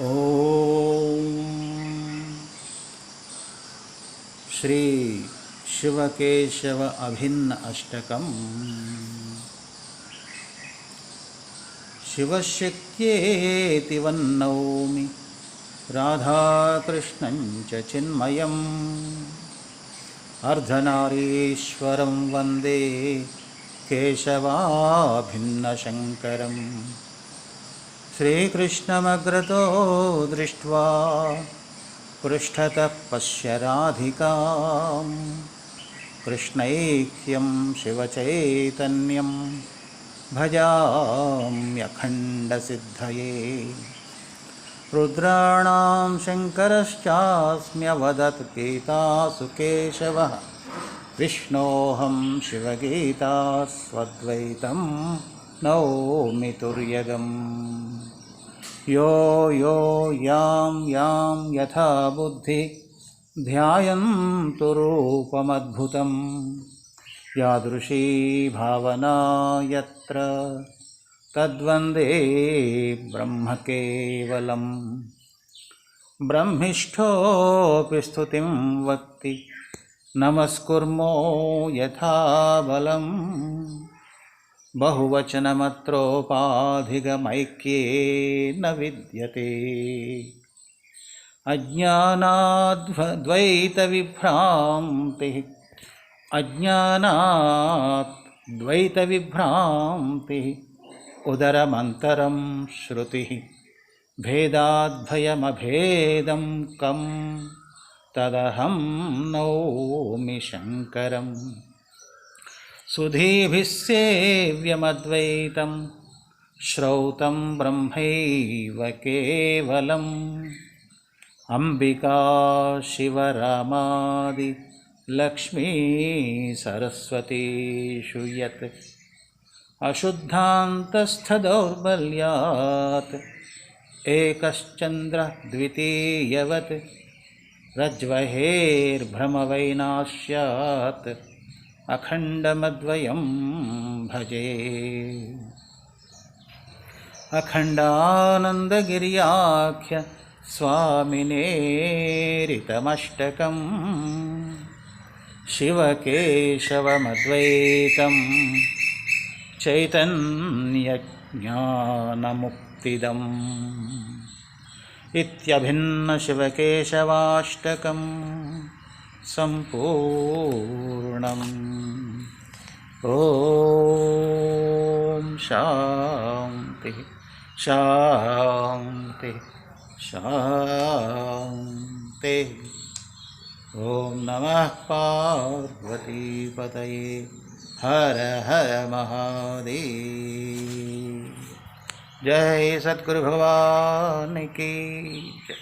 ओम श्री शिवकेशव अभिन्न अष्टकम् शिवशक्त्येति वन्नौमि राधाकृष्णं च चिन्मयम् अर्धनारीश्वरं वन्दे केशवाभिन्नशङ्करम् श्रीकृष्णमग्रतो दृष्ट्वा पृष्ठतः पश्य राधिकां कृष्णैक्यं शिवचैतन्यं भजाम्यखण्डसिद्धये रुद्राणां शङ्करश्चास्म्यवदत् गीतासु केशवः विष्णोऽहं शिवगीतास्वद्वैतं नौमि तुर्यगम् यो यो यां यां यथा बुद्धि ध्यायन्तु रूपमद्भुतं यादृशी भावना यत्र तद्वन्दे ब्रह्मकेवलम् ब्रह्मिष्ठोऽपि स्तुतिं वक्ति नमस्कुर्मो यथा बलम् बहुवचनमत्रोपाधिगमैक्ये न विद्यते अज्ञानाद्वैतविभ्रान्तिः उदरमन्तरं श्रुतिः भेदाद्भयमभेदं कं तदहं नौमि शङ्करम् सुधीभिः सेव्यमद्वैतं श्रौतं ब्रह्मैव केवलम् अम्बिका शिवरामादि लक्ष्मी सरस्वतीषु यत् अशुद्धान्तस्थदौर्बल्यात् एकश्चन्द्रः द्वितीयवत् रज्ज्वहेर्भ्रमवैनाश्यात् अखण्डमद्वयं भजे अखण्डानन्दगिर्याख्य स्वामिनेरितमष्टकम् शिवकेशवमद्वैतं चैतन्यज्ञानमुक्तिदम् इत्यभिन्नशिवकेशवाष्टकम् सम्पूर्णम्। ॐ शान्ति शान्ति शान्ति। ॐ नमः पार्वतीपतये हर हर महादेव। जय सद्गुरु भगवान की जय।